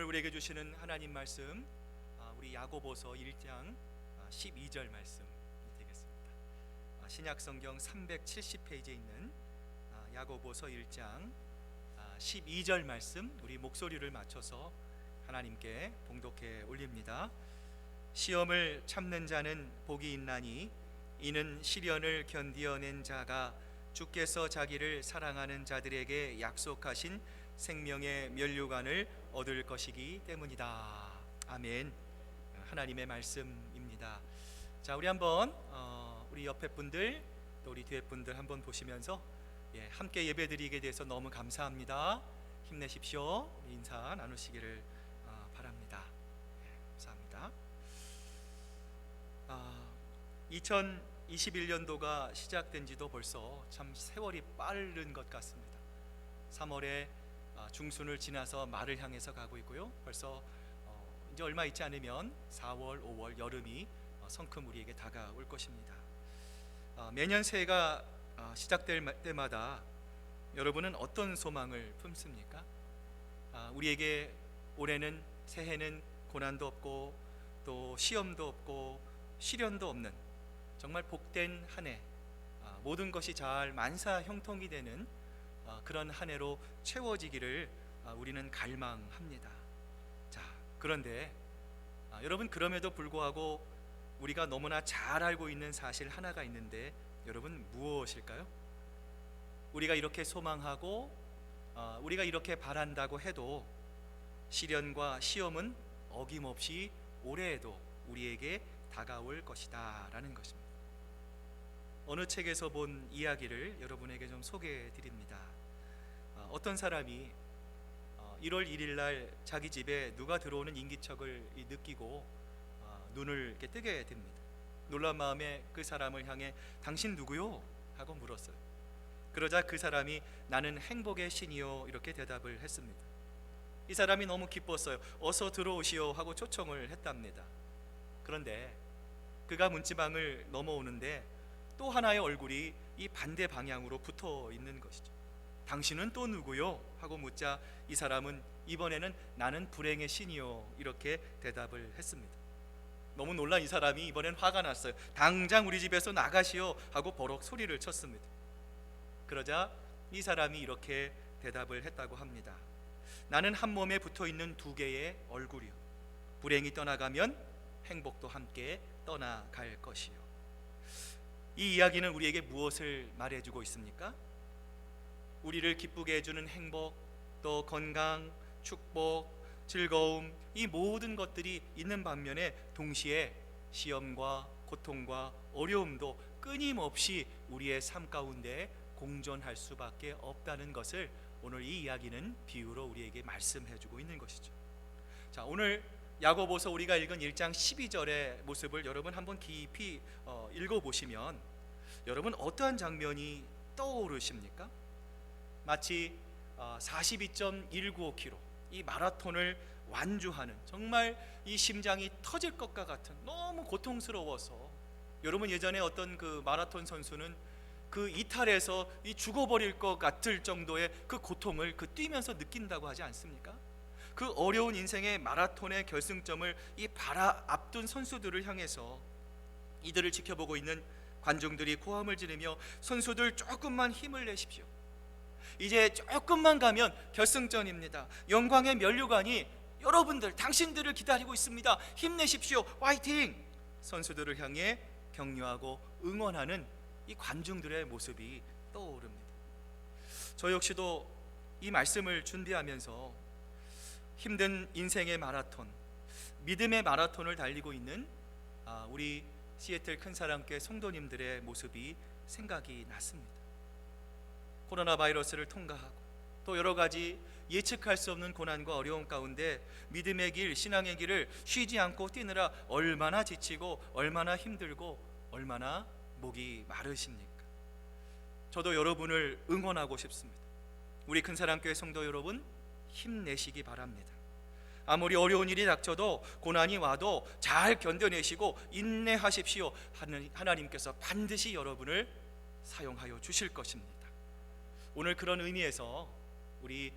오늘 우리에게 주시는 하나님 말씀, 우리 야고보서 1장 12절 말씀이 되겠습니다. 신약 성경 370페이지에 있는 야고보서 1장 12절 말씀, 우리 목소리를 맞춰서 하나님께 봉독해 올립니다. 시험을 참는 자는 복이 있나니 이는 시련을 견디어낸 자가 주께서 자기를 사랑하는 자들에게 약속하신 생명의 면류관을 얻을 것이기 때문이다. 아멘. 하나님의 말씀입니다. 자, 우리 한번 우리 옆에 분들 또 우리 뒤에 분들 한번 보시면서 함께 예배드리게 돼서 너무 감사합니다. 힘내십시오. 우리 인사 나누시기를 바랍니다. 감사합니다. 2021년도가 시작된 지도 벌써 참 세월이 빠른 것 같습니다. 3월에 중순을 지나서 말을 향해서 가고 있고요. 벌써 이제 얼마 있지 않으면 4월, 5월 여름이 성큼 우리에게 다가올 것입니다. 매년 새해가 시작될 때마다 여러분은 어떤 소망을 품습니까? 우리에게 올해는 새해는 고난도 없고 또 시험도 없고 시련도 없는 정말 복된 한 해, 모든 것이 잘 만사형통이 되는 그런 한 해로 채워지기를 우리는 갈망합니다. 자, 그런데 여러분, 그럼에도 불구하고 우리가 너무나 잘 알고 있는 사실 하나가 있는데 여러분, 무엇일까요? 우리가 이렇게 소망하고 우리가 이렇게 바란다고 해도 시련과 시험은 어김없이 올해에도 우리에게 다가올 것이다 라는 것입니다. 어느 책에서 본 이야기를 여러분에게 좀 소개해 드립니다. 어떤 사람이 1월 1일 날 자기 집에 누가 들어오는 인기척을 느끼고 눈을 이렇게 뜨게 됩니다. 놀란 마음에 그 사람을 향해 당신 누구요? 하고 물었어요. 그러자 그 사람이 나는 행복의 신이요 이렇게 대답을 했습니다. 이 사람이 너무 기뻤어요. 어서 들어오시오 하고 초청을 했답니다. 그런데 그가 문지방을 넘어오는데 또 하나의 얼굴이 이 반대 방향으로 붙어 있는 것이죠. 당신은 또 누구요? 하고 묻자 이 사람은 이번에는 나는 불행의 신이요 이렇게 대답을 했습니다. 너무 놀란 이 사람이 이번엔 화가 났어요. 당장 우리 집에서 나가시오 하고 버럭 소리를 쳤습니다. 그러자 이 사람이 이렇게 대답을 했다고 합니다. 나는 한 몸에 붙어 있는 두 개의 얼굴이요. 불행이 떠나가면 행복도 함께 떠나갈 것이요. 이 이야기는 우리에게 무엇을 말해주고 있습니까? 우리를 기쁘게 해주는 행복, 또 건강, 축복, 즐거움, 이 모든 것들이 있는 반면에 동시에 시험과 고통과 어려움도 끊임없이 우리의 삶 가운데 공존할 수밖에 없다는 것을 오늘 이 이야기는 비유로 우리에게 말씀해주고 있는 것이죠. 자, 오늘 야고보서 우리가 읽은 1장 12절의 모습을 여러분 한번 깊이 읽어보시면 여러분 어떠한 장면이 떠오르십니까? 마치 42.195km 이 마라톤을 완주하는, 정말 이 심장이 터질 것과 같은, 너무 고통스러워서 여러분 예전에 어떤 그 마라톤 선수는 그 이탈해서 이 죽어버릴 것 같을 정도의 그 고통을 그 뛰면서 느낀다고 하지 않습니까? 그 어려운 인생의 마라톤의 결승점을 이 바라 앞둔 선수들을 향해서 이들을 지켜보고 있는 관중들이 고함을 지르며 선수들 조금만 힘을 내십시오. 이제 조금만 가면 결승전입니다. 영광의 면류관이 여러분들, 당신들을 기다리고 있습니다. 힘내십시오. 화이팅! 선수들을 향해 격려하고 응원하는 이 관중들의 모습이 떠오릅니다. 저 역시도 이 말씀을 준비하면서 힘든 인생의 마라톤, 믿음의 마라톤을 달리고 있는 우리 시애틀 큰사랑교회 성도님들의 모습이 생각이 났습니다. 코로나 바이러스를 통과하고 또 여러 가지 예측할 수 없는 고난과 어려움 가운데 믿음의 길, 신앙의 길을 쉬지 않고 뛰느라 얼마나 지치고 얼마나 힘들고 얼마나 목이 마르십니까? 저도 여러분을 응원하고 싶습니다. 우리 큰사랑교회 성도 여러분, 힘내시기 바랍니다. 아무리 어려운 일이 닥쳐도 고난이 와도 잘 견뎌내시고 인내하십시오. 하나님께서 반드시 여러분을 사용하여 주실 것입니다. 오늘 그런 의미에서 우리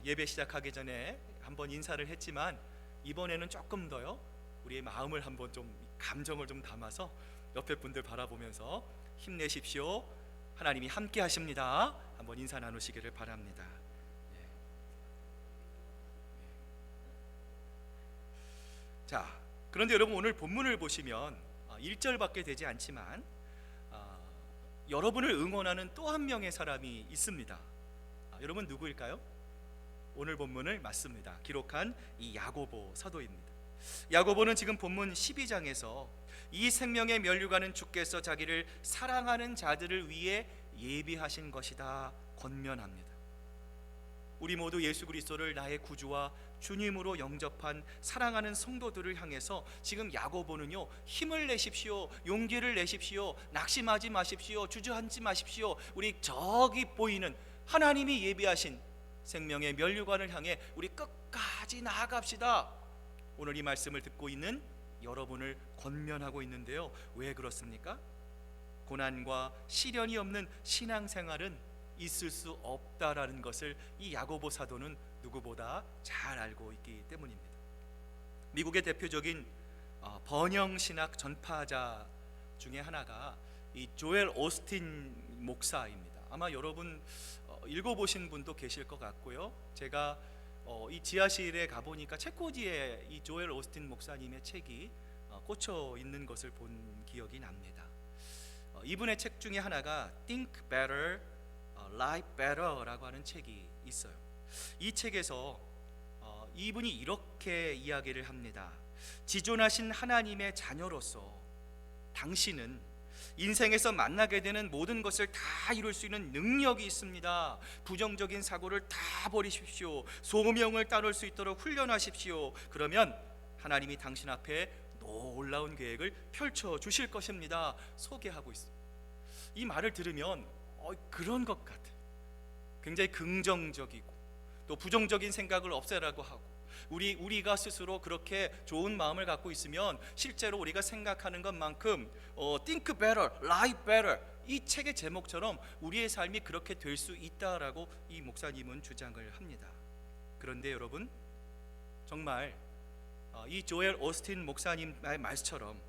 예배 시작하기 전에 한번 인사를 했지만 이번에는 조금 더요 우리의 마음을 한번 좀 감정을 좀 담아서 옆에 분들 바라보면서 힘내십시오. 하나님이 함께 하십니다. 한번 인사 나누시기를 바랍니다. 자, 그런데 여러분 오늘 본문을 보시면 1절밖에 되지 않지만 여러분을 응원하는 또 한 명의 사람이 있습니다. 여러분 누구일까요? 오늘 본문을 맞습니다. 기록한 이 야고보 사도입니다. 야고보는 지금 본문 12장에서 이 생명의 면류관은 주께서 자기를 사랑하는 자들을 위해 예비하신 것이다 권면합니다. 우리 모두 예수 그리스도를 나의 구주와 주님으로 영접한 사랑하는 성도들을 향해서 지금 야고보는요 힘을 내십시오, 용기를 내십시오, 낙심하지 마십시오, 주저앉지 마십시오. 우리 저기 보이는 하나님이 예비하신 생명의 면류관을 향해 우리 끝까지 나아갑시다. 오늘 이 말씀을 듣고 있는 여러분을 권면하고 있는데요, 왜 그렇습니까? 고난과 시련이 없는 신앙생활은 있을 수 없다라는 것을 이 야고보 사도는 누구보다 잘 알고 있기 때문입니다. 미국의 대표적인 번영신학 전파자 중에 하나가 이 조엘 오스틴 목사입니다. 아마 여러분 읽어보신 분도 계실 것 같고요. 제가 이 지하실에 가보니까 책꽂이에 이 조엘 오스틴 목사님의 책이 꽂혀 있는 것을 본 기억이 납니다. 이분의 책 중에 하나가 Think Better, Live Better라고 하는 책이 있어요. 이 책에서 이분이 이렇게 이야기를 합니다. 지존하신 하나님의 자녀로서 당신은 인생에서 만나게 되는 모든 것을 다 이룰 수 있는 능력이 있습니다. 부정적인 사고를 다 버리십시오. 소명을 따를 수 있도록 훈련하십시오. 그러면 하나님이 당신 앞에 놀라운 계획을 펼쳐 주실 것입니다. 소개하고 있습니다. 이 말을 들으면 그런 것 같아요. 굉장히 긍정적이고 또 부정적인 생각을 없애라고 하고 우리가 스스로 그렇게 좋은 마음을 갖고 있으면 실제로 우리가 생각하는 것만큼 Think Better, Live Better 이 책의 제목처럼 우리의 삶이 그렇게 될 수 있다라고 이 목사님은 주장을 합니다. 그런데 여러분 정말 이 조엘 오스틴 목사님의 말씀처럼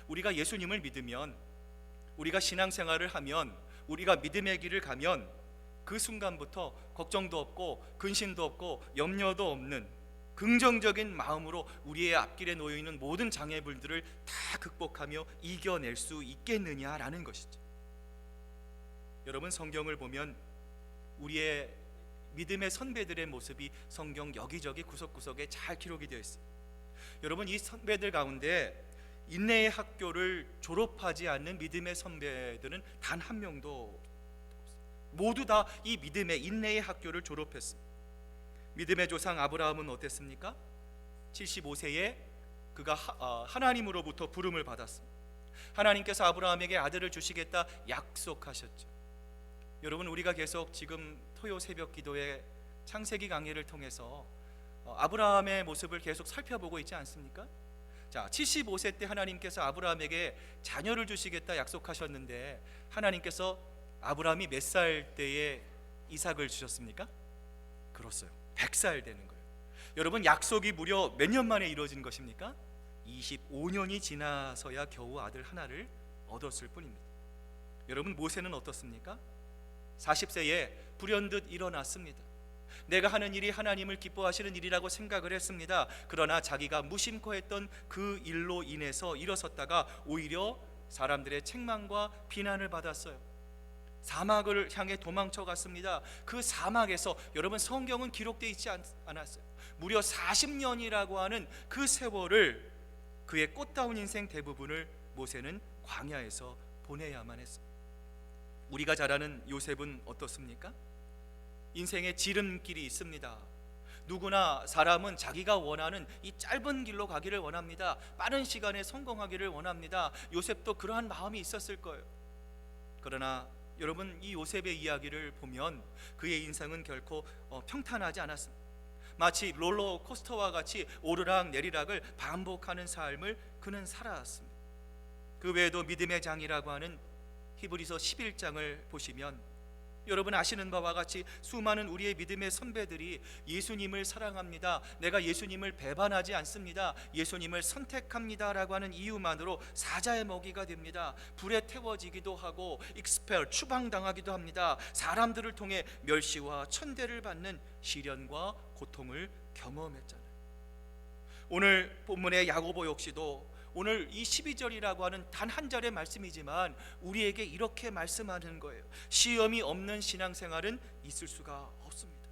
우리가 예수님을 믿으면, 우리가 신앙생활을 하면, 우리가 믿음의 길을 가면 그 순간부터 걱정도 없고 근심도 없고 염려도 없는 긍정적인 마음으로 우리의 앞길에 놓여 있는 모든 장애물들을 다 극복하며 이겨낼 수 있겠느냐라는 것이죠. 여러분 성경을 보면 우리의 믿음의 선배들의 모습이 성경 여기저기 구석구석에 잘 기록이 되어 있습니다. 여러분 이 선배들 가운데 인내의 학교를 졸업하지 않는 믿음의 선배들은 단 한 명도 모두 다 이 믿음의 인내의 학교를 졸업했습니다. 믿음의 조상 아브라함은 어땠습니까? 75세에 그가 하나님으로부터 부름을 받았습니다. 하나님께서 아브라함에게 아들을 주시겠다 약속하셨죠. 여러분 우리가 계속 지금 토요 새벽 기도의 창세기 강의를 통해서 아브라함의 모습을 계속 살펴보고 있지 않습니까? 자, 75세 때 하나님께서 아브라함에게 자녀를 주시겠다 약속하셨는데 하나님께서 아브라함이 몇 살 때에 이삭을 주셨습니까? 그렇어요. 100살 되는 거예요. 여러분 약속이 무려 몇 년 만에 이루어진 것입니까? 25년이 지나서야 겨우 아들 하나를 얻었을 뿐입니다. 여러분 모세는 어떻습니까? 40세에 불현듯 일어났습니다. 내가 하는 일이 하나님을 기뻐하시는 일이라고 생각을 했습니다. 그러나 자기가 무심코 했던 그 일로 인해서 일어섰다가 오히려 사람들의 책망과 비난을 받았어요. 사막을 향해 도망쳐 갔습니다. 그 사막에서 여러분 성경은 기록되어 있지 않았어요. 무려 40년이라고 하는 그 세월을 그의 꽃다운 인생 대부분을 모세는 광야에서 보내야만 했습니다. 우리가 잘 아는 요셉은 어떻습니까? 인생의 지름길이 있습니다. 누구나 사람은 자기가 원하는 이 짧은 길로 가기를 원합니다. 빠른 시간에 성공하기를 원합니다. 요셉도 그러한 마음이 있었을 거예요. 그러나 여러분 이 요셉의 이야기를 보면 그의 인생은 결코 평탄하지 않았습니다. 마치 롤러코스터와 같이 오르락 내리락을 반복하는 삶을 그는 살아왔습니다. 그 외에도 믿음의 장이라고 하는 히브리서 11장을 보시면 여러분 아시는 바와 같이 수많은 우리의 믿음의 선배들이 예수님을 사랑합니다, 내가 예수님을 배반하지 않습니다, 예수님을 선택합니다 라고 하는 이유만으로 사자의 먹이가 됩니다. 불에 태워지기도 하고 익스펠, 추방당하기도 합니다. 사람들을 통해 멸시와 천대를 받는 시련과 고통을 경험했잖아요. 오늘 본문의 야고보 역시도 오늘 이 12절이라고 하는 단 한 절의 말씀이지만 우리에게 이렇게 말씀하는 거예요. 시험이 없는 신앙생활은 있을 수가 없습니다.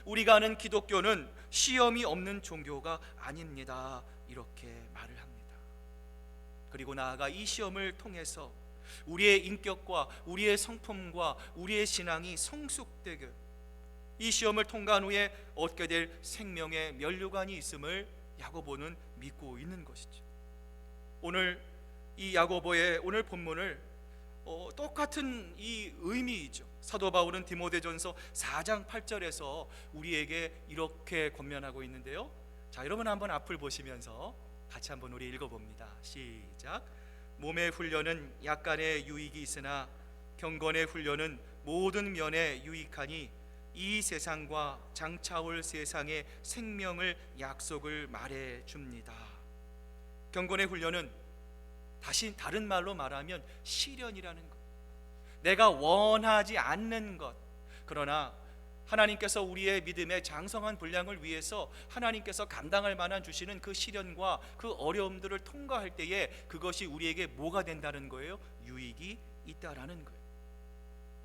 우리가 아는 기독교는 시험이 없는 종교가 아닙니다, 이렇게 말을 합니다. 그리고 나아가 이 시험을 통해서 우리의 인격과 우리의 성품과 우리의 신앙이 성숙되게, 이 시험을 통과한 후에 얻게 될 생명의 면류관이 있음을 야고보는 믿고 있는 것이죠. 오늘 이 야고보의 오늘 본문을 똑같은 이 의미이죠. 사도 바울은 디모데전서 4장 8절에서 우리에게 이렇게 권면하고 있는데요. 자, 여러분 한번 앞을 보시면서 같이 한번 우리 읽어봅니다. 시작. 몸의 훈련은 약간의 유익이 있으나 경건의 훈련은 모든 면에 유익하니 이 세상과 장차올 세상의 생명을 약속을 말해 줍니다. 경건의 훈련은 다른 말로 말하면 시련이라는 것, 내가 원하지 않는 것, 그러나 하나님께서 우리의 믿음의 장성한 분량을 위해서 하나님께서 감당할 만한 주시는 그 시련과 그 어려움들을 통과할 때에 그것이 우리에게 뭐가 된다는 거예요? 유익이 있다라는 거예요.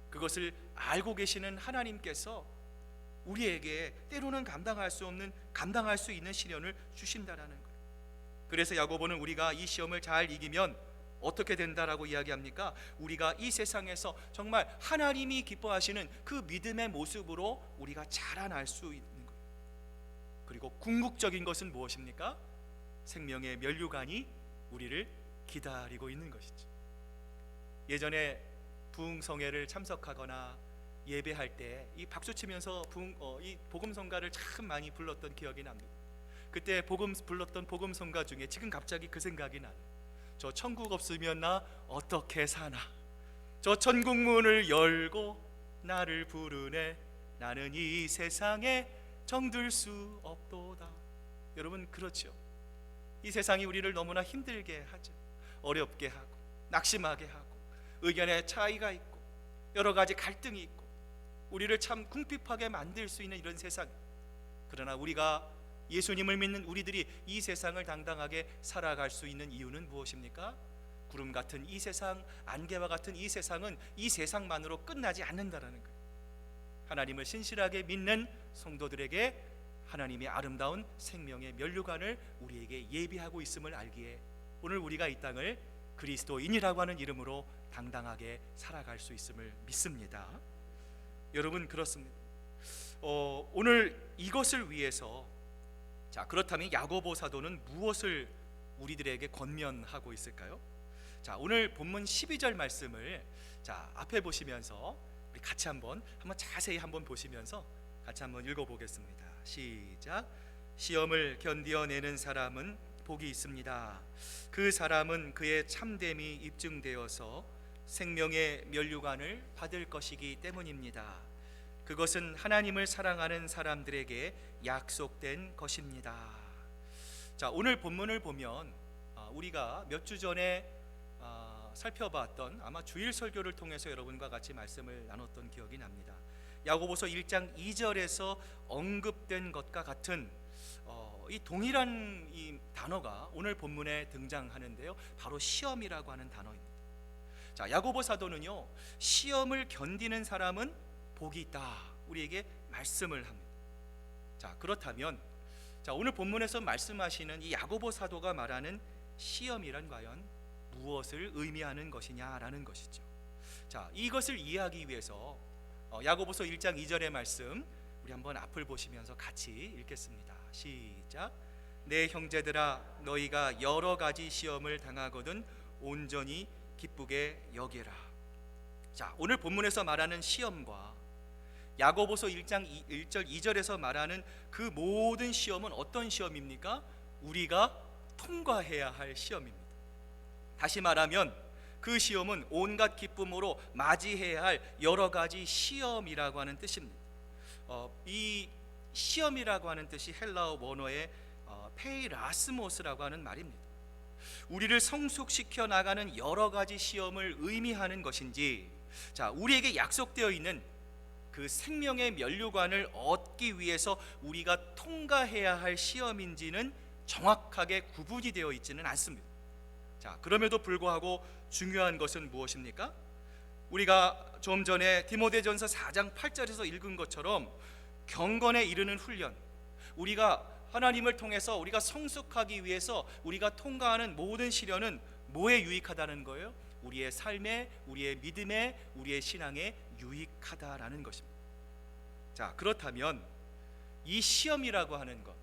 그것을 알고 계시는 하나님께서 우리에게 때로는 감당할 수 있는 시련을 주신다라는 거예요. 그래서 야고보는 우리가 이 시험을 잘 이기면 어떻게 된다라고 이야기합니까? 우리가 이 세상에서 정말 하나님이 기뻐하시는 그 믿음의 모습으로 우리가 자라날 수 있는 거예요. 그리고 궁극적인 것은 무엇입니까? 생명의 면류관이 우리를 기다리고 있는 것이죠. 예전에 부흥성회를 참석하거나 예배할 때 이 박수 치면서 이 복음성가를 참 많이 불렀던 기억이 납니다. 그때 불렀던 복음성가 중에 지금 갑자기 그 생각이 나요. 저 천국 없으면 나 어떻게 사나, 저 천국 문을 열고 나를 부르네, 나는 이 세상에 정들 수 없도다. 여러분 그렇죠. 이 세상이 우리를 너무나 힘들게 하죠. 어렵게 하고 낙심하게 하고 의견의 차이가 있고 여러 가지 갈등이 있고 우리를 참 궁핍하게 만들 수 있는 이런 세상. 그러나 우리가 예수님을 믿는 우리들이 이 세상을 당당하게 살아갈 수 있는 이유는 무엇입니까? 구름 같은 이 세상, 안개와 같은 이 세상은 이 세상만으로 끝나지 않는다라는 거예요. 하나님을 신실하게 믿는 성도들에게 하나님의 아름다운 생명의 면류관을 우리에게 예비하고 있음을 알기에 오늘 우리가 이 땅을 그리스도인이라고 하는 이름으로 당당하게 살아갈 수 있음을 믿습니다. 여러분 그렇습니다. 오늘 이것을 위해서, 자 그렇다면 야고보 사도는 무엇을 우리들에게 권면하고 있을까요? 자 오늘 본문 12절 말씀을 자 앞에 보시면서 우리 같이 한번 자세히 한번 보시면서 같이 한번 읽어보겠습니다. 시작. 시험을 견디어내는 사람은 복이 있습니다. 그 사람은 그의 참됨이 입증되어서 생명의 면류관을 받을 것이기 때문입니다. 그것은 하나님을 사랑하는 사람들에게 약속된 것입니다. 자 오늘 본문을 보면 우리가 몇 주 전에 살펴봤던 아마 주일 설교를 통해서 여러분과 같이 말씀을 나눴던 기억이 납니다. 야고보서 1장 2절에서 언급된 것과 같은 이 동일한 이 단어가 오늘 본문에 등장하는데요, 바로 시험이라고 하는 단어입니다. 자 야고보 사도는요, 시험을 견디는 사람은 복이 있다 우리에게 말씀을 합니다. 자 그렇다면 자 오늘 본문에서 말씀하시는 이 야고보 사도가 말하는 시험이란 과연 무엇을 의미하는 것이냐라는 것이죠. 자 이것을 이해하기 위해서 야고보서 1장 2절의 말씀 우리 한번 앞을 보시면서 같이 읽겠습니다. 시작. 내 형제들아 너희가 여러 가지 시험을 당하거든 온전히 기쁘게 여기라. 자 오늘 본문에서 말하는 시험과 야고보서 1장 1절 2절에서 말하는 그 모든 시험은 어떤 시험입니까? 우리가 통과해야 할 시험입니다. 다시 말하면 그 시험은 온갖 기쁨으로 맞이해야 할 여러 가지 시험이라고 하는 뜻입니다. 이 시험이라고 하는 뜻이 헬라어 원어의 페이라스모스라고 하는 말입니다. 우리를 성숙시켜 나가는 여러 가지 시험을 의미하는 것인지, 우리에게 약속되어 있는 그 생명의 면류관을 얻기 위해서 우리가 통과해야 할 시험인지는 정확하게 구분이 되어 있지는 않습니다. 그럼에도 불구하고 중요한 것은 무엇입니까? 우리가 좀 전에 디모데전서 4장 8절에서 읽은 것처럼 경건에 이르는 훈련, 우리가 하나님을 통해서 우리가 성숙하기 위해서 우리가 통과하는 모든 시련은 뭐에 유익하다는 거예요? 우리의 삶에, 우리의 믿음에, 우리의 신앙에 유익하다라는 것입니다. 그렇다면 이 시험이라고 하는 것,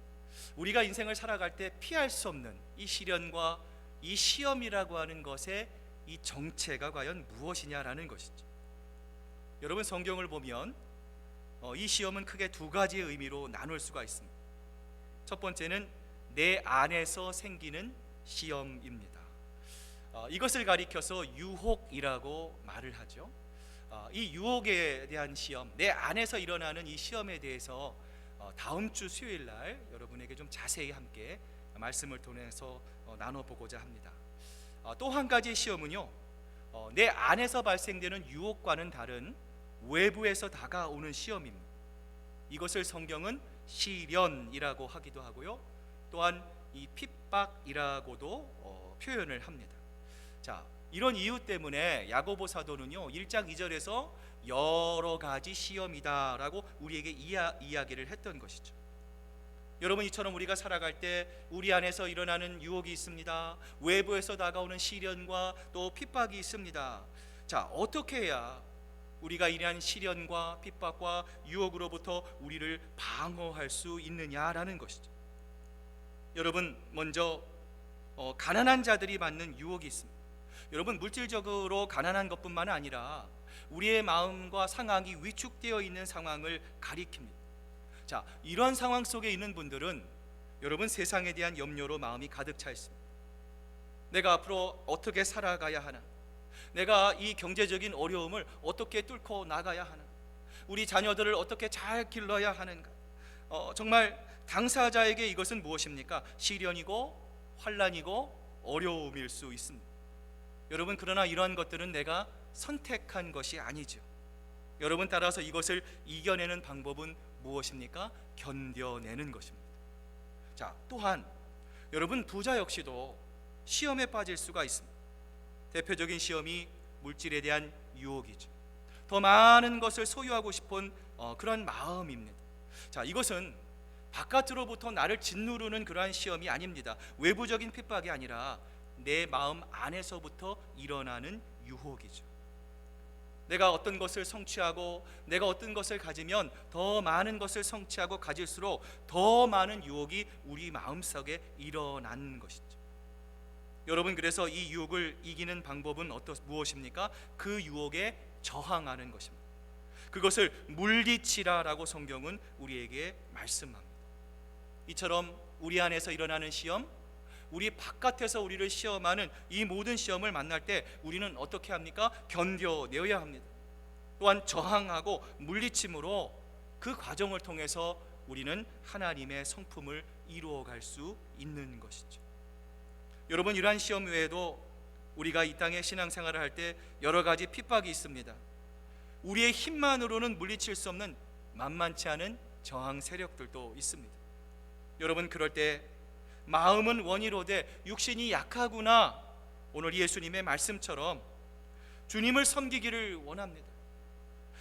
우리가 인생을 살아갈 때 피할 수 없는 이 시련과 이 시험이라고 하는 것의 이 정체가 과연 무엇이냐라는 것이죠. 여러분, 성경을 보면 이 시험은 크게 두 가지의 의미로 나눌 수가 있습니다. 첫 번째는 내 안에서 생기는 시험입니다. 이것을 가리켜서 유혹이라고 말을 하죠. 이 유혹에 대한 시험, 내 안에서 일어나는 이 시험에 대해서 다음 주 수요일 날 여러분에게 좀 자세히 함께 말씀을 통해서 나눠보고자 합니다. 또 한 가지 시험은요, 내 안에서 발생되는 유혹과는 다른 외부에서 다가오는 시험입니다. 이것을 성경은 시련이라고 하기도 하고요, 또한 이 핍박이라고도 표현을 합니다. 이런 이유 때문에 야고보 사도는요 1장 2절에서 여러 가지 시험이다라고 우리에게 이야기를 했던 것이죠. 여러분, 이처럼 우리가 살아갈 때 우리 안에서 일어나는 유혹이 있습니다. 외부에서 다가오는 시련과 또 핍박이 있습니다. 어떻게 해야 우리가 이러한 시련과 핍박과 유혹으로부터 우리를 방어할 수 있느냐라는 것이죠. 여러분, 먼저 가난한 자들이 받는 유혹이 있습니다. 여러분, 물질적으로 가난한 것뿐만 아니라 우리의 마음과 상황이 위축되어 있는 상황을 가리킵니다. 이러한 상황 속에 있는 분들은 여러분, 세상에 대한 염려로 마음이 가득 차 있습니다. 내가 앞으로 어떻게 살아가야 하나? 내가 이 경제적인 어려움을 어떻게 뚫고 나가야 하나? 우리 자녀들을 어떻게 잘 길러야 하는가? 정말 당사자에게 이것은 무엇입니까? 시련이고 환난이고 어려움일 수 있습니다. 여러분, 그러나 이러한 것들은 내가 선택한 것이 아니죠. 여러분, 따라서 이것을 이겨내는 방법은 무엇입니까? 견뎌내는 것입니다. 또한 여러분, 부자 역시도 시험에 빠질 수가 있습니다. 대표적인 시험이 물질에 대한 유혹이죠. 더 많은 것을 소유하고 싶은 그런 마음입니다. 이것은 바깥으로부터 나를 짓누르는 그러한 시험이 아닙니다. 외부적인 핍박이 아니라 내 마음 안에서부터 일어나는 유혹이죠. 내가 어떤 것을 성취하고 내가 어떤 것을 가지면 더 많은 것을 성취하고 가질수록 더 많은 유혹이 우리 마음속에 일어나는 것이죠. 여러분, 그래서 이 유혹을 이기는 방법은 무엇입니까? 그 유혹에 저항하는 것입니다. 그것을 물리치라라고 성경은 우리에게 말씀합니다. 이처럼 우리 안에서 일어나는 시험, 우리 바깥에서 우리를 시험하는 이 모든 시험을 만날 때 우리는 어떻게 합니까? 견뎌내야 합니다. 또한 저항하고 물리침으로 그 과정을 통해서 우리는 하나님의 성품을 이루어갈 수 있는 것이죠. 여러분, 이러한 시험 외에도 우리가 이 땅에 신앙생활을 할 때 여러 가지 핍박이 있습니다. 우리의 힘만으로는 물리칠 수 없는 만만치 않은 저항 세력들도 있습니다. 여러분, 그럴 때 마음은 원이로되 육신이 약하구나, 오늘 예수님의 말씀처럼 주님을 섬기기를 원합니다.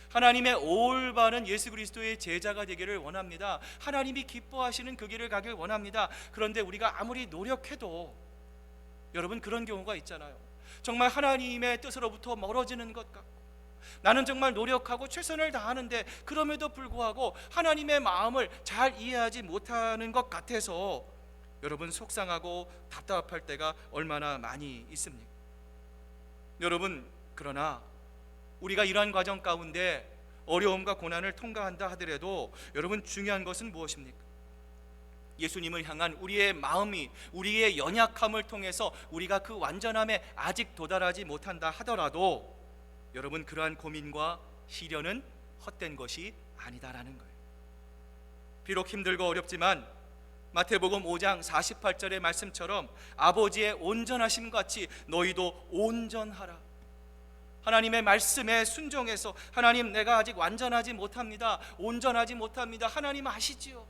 하나님의 올바른 예수 그리스도의 제자가 되기를 원합니다. 하나님이 기뻐하시는 그 길을 가길 원합니다. 그런데 우리가 아무리 노력해도 여러분, 그런 경우가 있잖아요. 정말 하나님의 뜻으로부터 멀어지는 것 같고, 나는 정말 노력하고 최선을 다하는데 그럼에도 불구하고 하나님의 마음을 잘 이해하지 못하는 것 같아서 여러분, 속상하고 답답할 때가 얼마나 많이 있습니까? 여러분, 그러나 우리가 이러한 과정 가운데 어려움과 고난을 통과한다 하더라도 여러분, 중요한 것은 무엇입니까? 예수님을 향한 우리의 마음이, 우리의 연약함을 통해서 우리가 그 완전함에 아직 도달하지 못한다 하더라도 여러분, 그러한 고민과 시련은 헛된 것이 아니다라는 거예요. 비록 힘들고 어렵지만 마태복음 5장 48절의 말씀처럼 아버지의 온전하심 같이 너희도 온전하라. 하나님의 말씀에 순종해서, 하나님, 내가 아직 완전하지 못합니다, 온전하지 못합니다, 하나님 아시지요.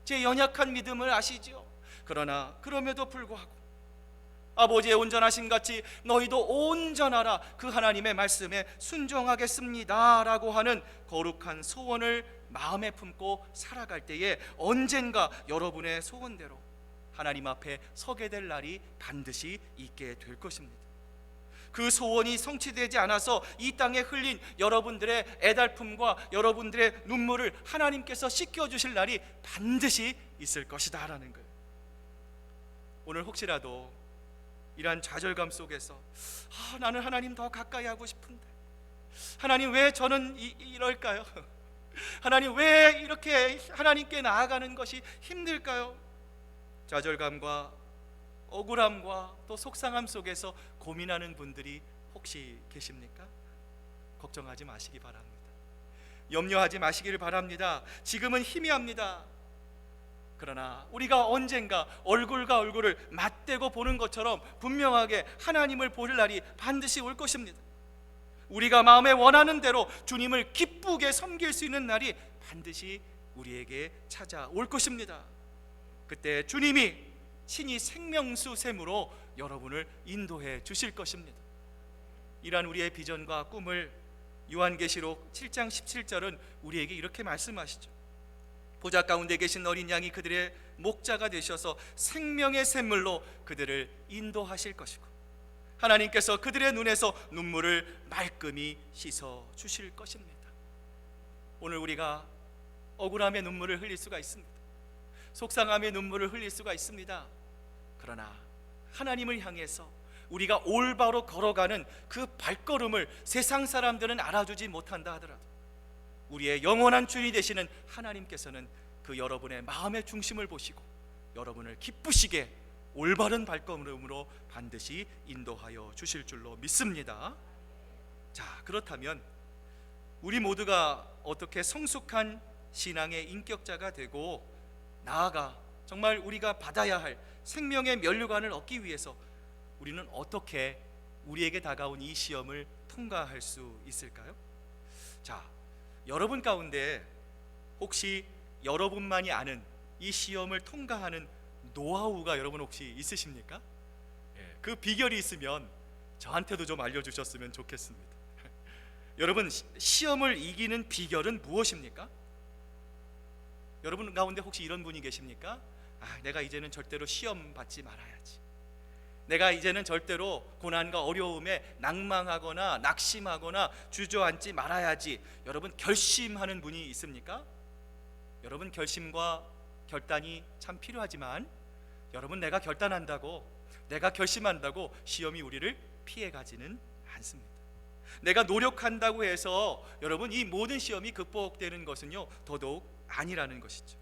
제 연약한 믿음을 아시지요. 그러나 그럼에도 불구하고 아버지의 온전하심 같이 너희도 온전하라, 그 하나님의 말씀에 순종하겠습니다 라고 하는 거룩한 소원을 마음에 품고 살아갈 때에 언젠가 여러분의 소원대로 하나님 앞에 서게 될 날이 반드시 있게 될 것입니다. 그 소원이 성취되지 않아서 이 땅에 흘린 여러분들의 애달픔과 여러분들의 눈물을 하나님께서 씻겨주실 날이 반드시 있을 것이다 라는 거예요. 오늘 혹시라도 이러한 좌절감 속에서 나는 하나님 더 가까이 하고 싶은데, 하나님 왜 저는 이럴까요? 하나님 왜 이렇게 하나님께 나아가는 것이 힘들까요? 좌절감과 억울함과 또 속상함 속에서 고민하는 분들이 혹시 계십니까? 걱정하지 마시기 바랍니다. 염려하지 마시기를 바랍니다. 지금은 희미합니다. 그러나 우리가 언젠가 얼굴과 얼굴을 맞대고 보는 것처럼 분명하게 하나님을 볼 날이 반드시 올 것입니다. 우리가 마음에 원하는 대로 주님을 기쁘게 섬길 수 있는 날이 반드시 우리에게 찾아올 것입니다. 그때 주님이 친히 생명수 샘으로 여러분을 인도해 주실 것입니다. 이러한 우리의 비전과 꿈을 요한계시록 7장 17절은 우리에게 이렇게 말씀하시죠. 보좌 가운데 계신 어린 양이 그들의 목자가 되셔서 생명의 샘물로 그들을 인도하실 것이고, 하나님께서 그들의 눈에서 눈물을 말끔히 씻어 주실 것입니다. 오늘 우리가 억울함의 눈물을 흘릴 수가 있습니다. 속상함의 눈물을 흘릴 수가 있습니다. 그러나 하나님을 향해서 우리가 올바로 걸어가는 그 발걸음을 세상 사람들은 알아주지 못한다 하더라도 우리의 영원한 주인이 되시는 하나님께서는 그 여러분의 마음의 중심을 보시고 여러분을 기쁘시게 올바른 발걸음으로 반드시 인도하여 주실 줄로 믿습니다. 자, 그렇다면 우리 모두가 어떻게 성숙한 신앙의 인격자가 되고 나아가 정말 우리가 받아야 할 생명의 면류관을 얻기 위해서 우리는 어떻게 우리에게 다가온 이 시험을 통과할 수 있을까요? 자, 여러분 가운데 혹시 여러분만이 아는 이 시험을 통과하는 노하우가 여러분 혹시 있으십니까? 그 비결이 있으면 저한테도 좀 알려주셨으면 좋겠습니다. 여러분, 시험을 이기는 비결은 무엇입니까? 여러분 가운데 혹시 이런 분이 계십니까? 내가 이제는 절대로 시험 받지 말아야지, 내가 이제는 절대로 고난과 어려움에 낭망하거나 낙심하거나 주저앉지 말아야지, 여러분 결심하는 분이 있습니까? 여러분, 결심과 결단이 참 필요하지만 여러분, 내가 결단한다고, 내가 결심한다고 시험이 우리를 피해가지는 않습니다. 내가 노력한다고 해서 여러분 이 모든 시험이 극복되는 것은요 더더욱 아니라는 것이죠.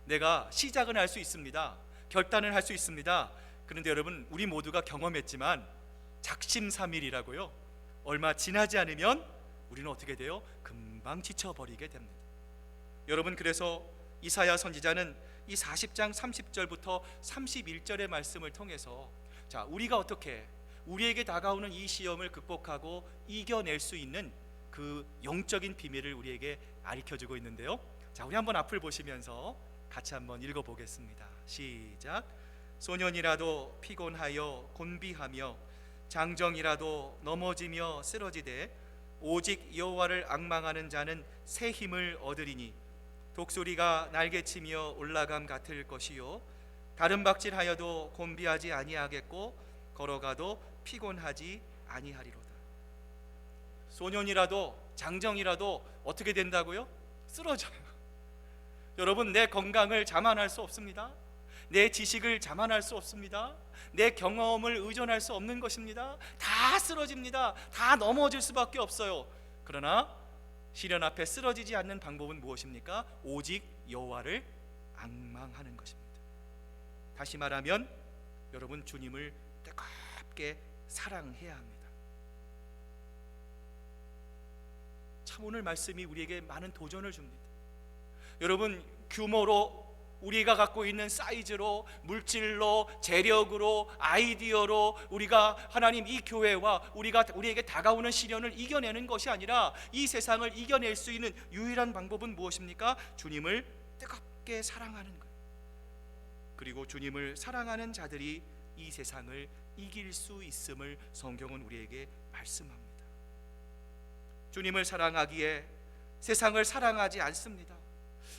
내가 시작은 할 수 있습니다. 결단을 할 수 있습니다. 그런데 여러분, 우리 모두가 경험했지만 작심삼일이라고요, 얼마 지나지 않으면 우리는 어떻게 돼요? 금방 지쳐버리게 됩니다. 여러분, 그래서 이사야 선지자는 이 40장 30절부터 31절의 말씀을 통해서 자, 우리가 어떻게 우리에게 다가오는 이 시험을 극복하고 이겨낼 수 있는 그 영적인 비밀을 우리에게 가르쳐주고 있는데요. 자, 우리 한번 앞을 보시면서 같이 한번 읽어보겠습니다. 시작. 소년이라도 피곤하여 곤비하며 장정이라도 넘어지며 쓰러지되 오직 여호와를 앙망하는 자는 새 힘을 얻으리니 독수리가 날개치며 올라감 같을 것이요 다른 박질하여도 곤비하지 아니하겠고 걸어가도 피곤하지 아니하리로다. 소년이라도 장정이라도 어떻게 된다고요? 쓰러져요. 여러분, 내 건강을 자만할 수 없습니다. 내 지식을 자만할 수 없습니다. 내 경험을 의존할 수 없는 것입니다. 다 쓰러집니다. 다 넘어질 수밖에 없어요. 그러나 시련 앞에 쓰러지지 않는 방법은 무엇입니까? 오직 여호와를 앙망하는 것입니다. 다시 말하면 여러분, 주님을 뜨겁게 사랑해야 합니다. 참 오늘 말씀이 우리에게 많은 도전을 줍니다. 여러분, 규모로 우리가 갖고 있는 사이즈로, 물질로, 재력으로, 아이디어로 우리가 하나님 이 교회와 우리에게 다가오는 시련을 이겨내는 것이 아니라 이 세상을 이겨낼 수 있는 유일한 방법은 무엇입니까? 주님을 뜨겁게 사랑하는 거예요. 그리고 주님을 사랑하는 자들이 이 세상을 이길 수 있음을 성경은 우리에게 말씀합니다. 주님을 사랑하기에 세상을 사랑하지 않습니다.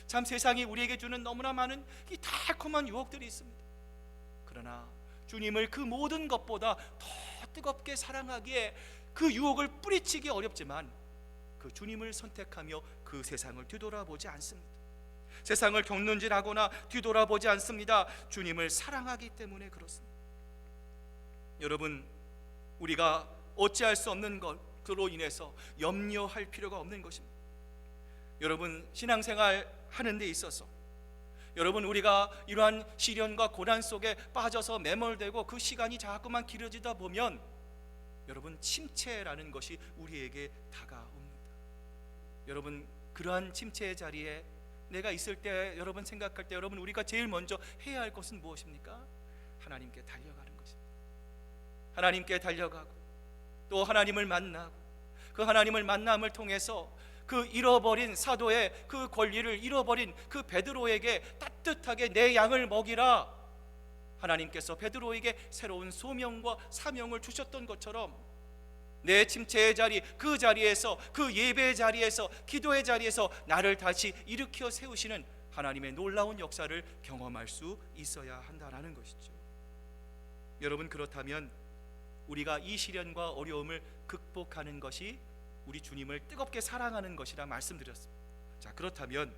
참 세상이 우리에게 주는 너무나 많은 이 달콤한 유혹들이 있습니다. 그러나 주님을 그 모든 것보다 더 뜨겁게 사랑하기에 그 유혹을 뿌리치기 어렵지만 그 주님을 선택하며 그 세상을 뒤돌아보지 않습니다. 세상을 경륜질하거나 뒤돌아보지 않습니다. 주님을 사랑하기 때문에 그렇습니다. 여러분, 우리가 어찌할 수 없는 것으로 인해서 염려할 필요가 없는 것입니다. 여러분, 신앙생활 하는 데 있어서 여러분, 우리가 이러한 시련과 고난 속에 빠져서 매몰되고 그 시간이 자꾸만 길어지다 보면 여러분, 침체라는 것이 우리에게 다가옵니다. 여러분, 그러한 침체의 자리에 내가 있을 때, 여러분 생각할 때 여러분, 우리가 제일 먼저 해야 할 것은 무엇입니까? 하나님께 달려가는 것입니다. 하나님께 달려가고 또 하나님을 만나고 그 하나님을 만남을 통해서 그 잃어버린 사도의 그 권리를 잃어버린 그 베드로에게 따뜻하게 내 양을 먹이라, 하나님께서 베드로에게 새로운 소명과 사명을 주셨던 것처럼 내 침체의 자리, 그 자리에서, 그 예배의 자리에서, 기도의 자리에서 나를 다시 일으켜 세우시는 하나님의 놀라운 역사를 경험할 수 있어야 한다는 것이죠. 여러분, 그렇다면 우리가 이 시련과 어려움을 극복하는 것이 우리 주님을 뜨겁게 사랑하는 것이라 말씀드렸습니다. 자, 그렇다면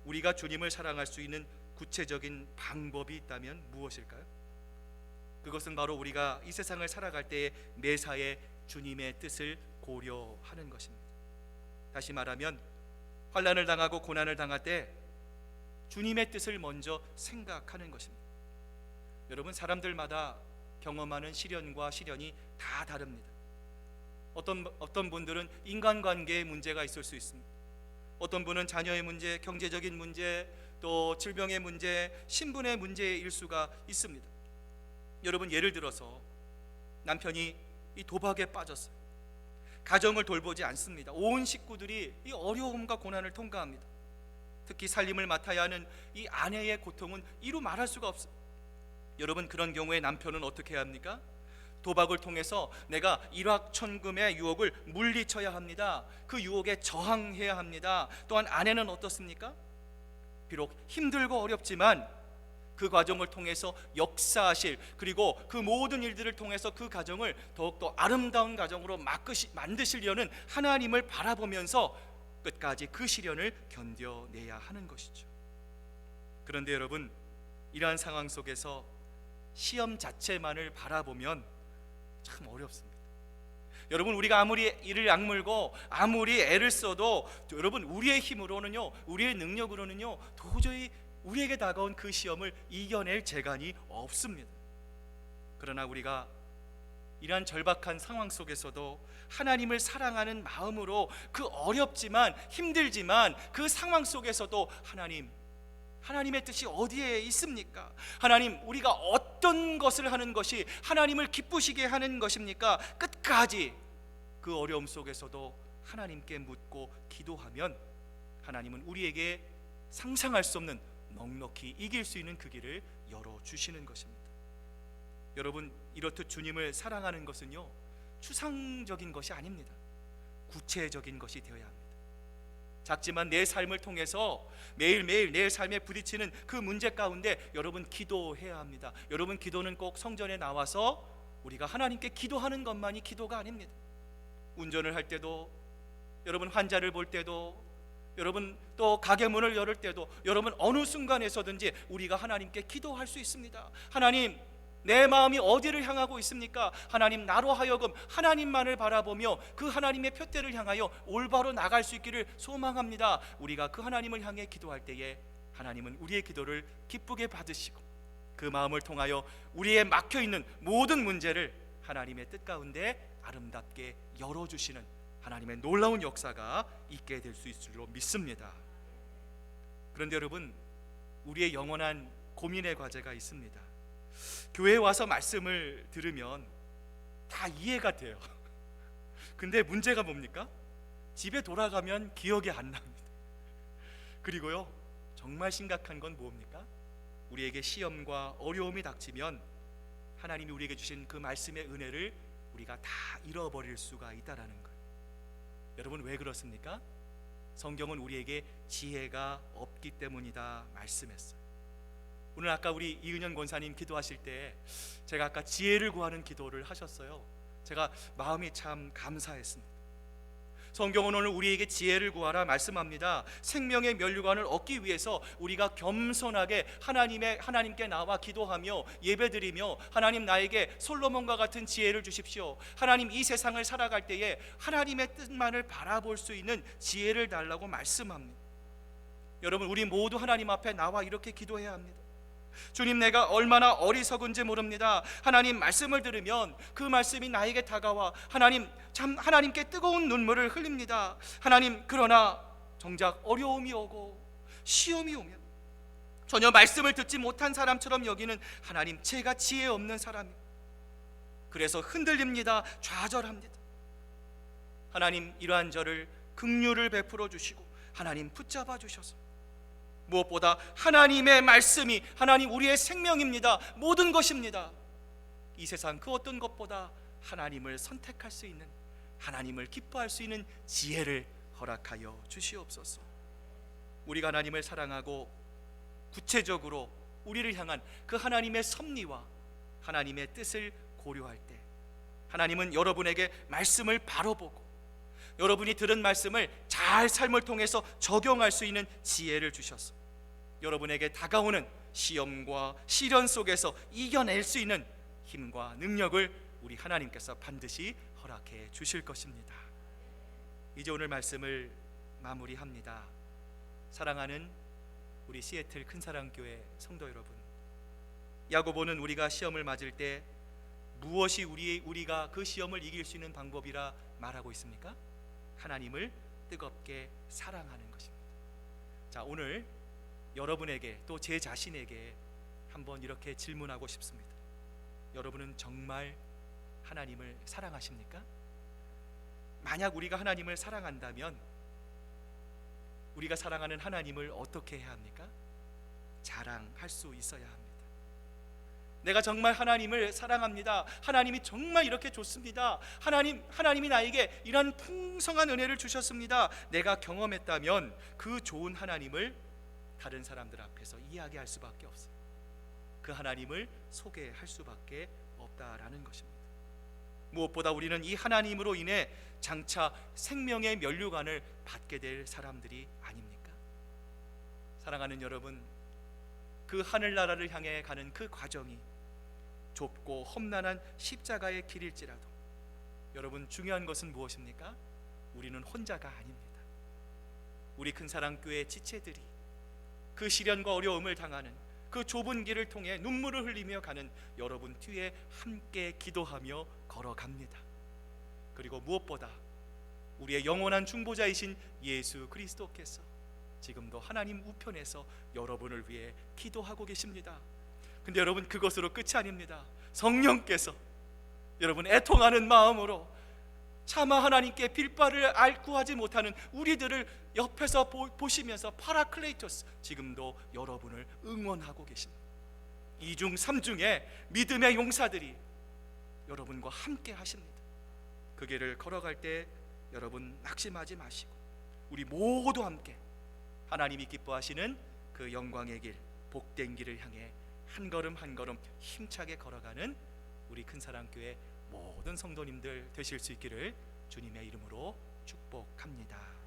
우리가 주님을 사랑할 수 있는 구체적인 방법이 있다면 무엇일까요? 그것은 바로 우리가 이 세상을 살아갈 때에 매사에 주님의 뜻을 고려하는 것입니다. 다시 말하면 환난을 당하고 고난을 당할 때 주님의 뜻을 먼저 생각하는 것입니다. 여러분, 사람들마다 경험하는 시련과 시련이 다 다릅니다. 어떤 분들은 인간관계의 문제가 있을 수 있습니다. 어떤 분은 자녀의 문제, 경제적인 문제, 또 질병의 문제, 신분의 문제일 수가 있습니다. 여러분, 예를 들어서 남편이 이 도박에 빠졌어요. 가정을 돌보지 않습니다. 온 식구들이 이 어려움과 고난을 통과합니다. 특히 살림을 맡아야 하는 이 아내의 고통은 이루 말할 수가 없어요. 여러분, 그런 경우에 남편은 어떻게 해야 합니까? 도박을 통해서 내가 일확천금의 유혹을 물리쳐야 합니다. 그 유혹에 저항해야 합니다. 또한 아내는 어떻습니까? 비록 힘들고 어렵지만 그 과정을 통해서 역사하실, 그리고 그 모든 일들을 통해서 그 가정을 더욱더 아름다운 가정으로 만드시려는 하나님을 바라보면서 끝까지 그 시련을 견뎌내야 하는 것이죠. 그런데 여러분, 이러한 상황 속에서 시험 자체만을 바라보면 참 어렵습니다. 여러분, 우리가 아무리 이를 악물고 아무리 애를 써도 여러분, 우리의 힘으로는요, 우리의 능력으로는요, 도저히 우리에게 다가온 그 시험을 이겨낼 재간이 없습니다. 그러나 우리가 이러한 절박한 상황 속에서도 하나님을 사랑하는 마음으로 그 어렵지만 힘들지만 그 상황 속에서도 하나님의 뜻이 어디에 있습니까? 하나님, 우리가 어떤 것을 하는 것이 하나님을 기쁘시게 하는 것입니까? 끝까지 그 어려움 속에서도 하나님께 묻고 기도하면 하나님은 우리에게 상상할 수 없는 넉넉히 이길 수 있는 그 길을 열어주시는 것입니다. 여러분, 이렇듯 주님을 사랑하는 것은요, 추상적인 것이 아닙니다. 구체적인 것이 되어야 합니다. 작지만 내 삶을 통해서 매일매일 내 삶에 부딪히는 그 문제 가운데 여러분, 기도해야 합니다. 여러분, 기도는 꼭 성전에 나와서 우리가 하나님께 기도하는 것만이 기도가 아닙니다. 운전을 할 때도, 여러분 환자를 볼 때도, 여러분 또 가게 문을 열을 때도, 여러분 어느 순간에서든지 우리가 하나님께 기도할 수 있습니다. 하나님, 내 마음이 어디를 향하고 있습니까? 하나님, 나로 하여금 하나님만을 바라보며 그 하나님의 표대를 향하여 올바로 나갈 수 있기를 소망합니다. 우리가 그 하나님을 향해 기도할 때에 하나님은 우리의 기도를 기쁘게 받으시고 그 마음을 통하여 우리의 막혀있는 모든 문제를 하나님의 뜻 가운데 아름답게 열어주시는 하나님의 놀라운 역사가 있게 될 수 있을 줄로 믿습니다. 그런데 여러분, 우리의 영원한 고민의 과제가 있습니다. 교회에 와서 말씀을 들으면 다 이해가 돼요. 근데 문제가 뭡니까? 집에 돌아가면 기억이 안 납니다. 그리고요, 정말 심각한 건 뭡니까? 우리에게 시험과 어려움이 닥치면 하나님이 우리에게 주신 그 말씀의 은혜를 우리가 다 잃어버릴 수가 있다라는 거예요. 여러분, 왜 그렇습니까? 성경은 우리에게 지혜가 없기 때문이다 말씀했어요. 오늘 아까 우리 이은현 권사님 기도하실 때 제가 아까 지혜를 구하는 기도를 하셨어요. 제가 마음이 참 감사했습니다. 성경은 오늘 우리에게 지혜를 구하라 말씀합니다. 생명의 면류관을 얻기 위해서 우리가 겸손하게 하나님께 나와 기도하며 예배드리며 하나님 나에게 솔로몬과 같은 지혜를 주십시오. 하나님 이 세상을 살아갈 때에 하나님의 뜻만을 바라볼 수 있는 지혜를 달라고 말씀합니다. 여러분, 우리 모두 하나님 앞에 나와 이렇게 기도해야 합니다. 주님, 내가 얼마나 어리석은지 모릅니다. 하나님 말씀을 들으면 그 말씀이 나에게 다가와 하나님께 뜨거운 눈물을 흘립니다. 하나님, 그러나 정작 어려움이 오고 시험이 오면 전혀 말씀을 듣지 못한 사람처럼 여기는 하나님, 제가 지혜 없는 사람이에요. 그래서 흔들립니다. 좌절합니다. 하나님, 이러한 저를 긍휼을 베풀어 주시고 하나님 붙잡아 주셔서 무엇보다 하나님의 말씀이 하나님 우리의 생명입니다. 모든 것입니다. 이 세상 그 어떤 것보다 하나님을 선택할 수 있는, 하나님을 기뻐할 수 있는 지혜를 허락하여 주시옵소서. 우리가 하나님을 사랑하고 구체적으로 우리를 향한 그 하나님의 섭리와 하나님의 뜻을 고려할 때 하나님은 여러분에게 말씀을 바로 보고 여러분이 들은 말씀을 잘 삶을 통해서 적용할 수 있는 지혜를 주셔서 여러분에게 다가오는 시험과 시련 속에서 이겨낼 수 있는 힘과 능력을 우리 하나님께서 반드시 허락해 주실 것입니다. 이제 오늘 말씀을 마무리합니다. 사랑하는 우리 시애틀 큰사랑교회 성도 여러분, 야고보는 우리가 시험을 맞을 때 무엇이 우리가 그 시험을 이길 수 있는 방법이라 말하고 있습니까? 하나님을 뜨겁게 사랑하는 것입니다. 자, 오늘 여러분에게 또 제 자신에게 한번 이렇게 질문하고 싶습니다. 여러분은 정말 하나님을 사랑하십니까? 만약 우리가 하나님을 사랑한다면 우리가 사랑하는 하나님을 어떻게 해야 합니까? 자랑할 수 있어야 합니다. 내가 정말 하나님을 사랑합니다. 하나님이 정말 이렇게 좋습니다. 하나님이 나에게 이런 풍성한 은혜를 주셨습니다. 내가 경험했다면 그 좋은 하나님을 다른 사람들 앞에서 이야기할 수밖에 없어요. 그 하나님을 소개할 수밖에 없다라는 것입니다. 무엇보다 우리는 이 하나님으로 인해 장차 생명의 면류관을 받게 될 사람들이 아닙니까? 사랑하는 여러분, 그 하늘나라를 향해 가는 그 과정이 좁고 험난한 십자가의 길일지라도 여러분, 중요한 것은 무엇입니까? 우리는 혼자가 아닙니다. 우리 큰사랑교회 지체들이 그 시련과 어려움을 당하는 그 좁은 길을 통해 눈물을 흘리며 가는 여러분 뒤에 함께 기도하며 걸어갑니다. 그리고 무엇보다 우리의 영원한 중보자이신 예수 그리스도께서 지금도 하나님 우편에서 여러분을 위해 기도하고 계십니다. 근데 여러분, 그것으로 끝이 아닙니다. 성령께서 여러분 애통하는 마음으로 차마 하나님께 빌바를 구하지 못하는 우리들을 옆에서 보시면서 파라클레이토스, 지금도 여러분을 응원하고 계십니다. 이중 삼중의 믿음의 용사들이 여러분과 함께 하십니다. 그 길을 걸어갈 때 여러분 낙심하지 마시고 우리 모두 함께 하나님이 기뻐하시는 그 영광의 길, 복된 길을 향해 한 걸음 한 걸음 힘차게 걸어가는 우리 큰사랑교회 모든 성도님들 되실 수 있기를 주님의 이름으로 축복합니다.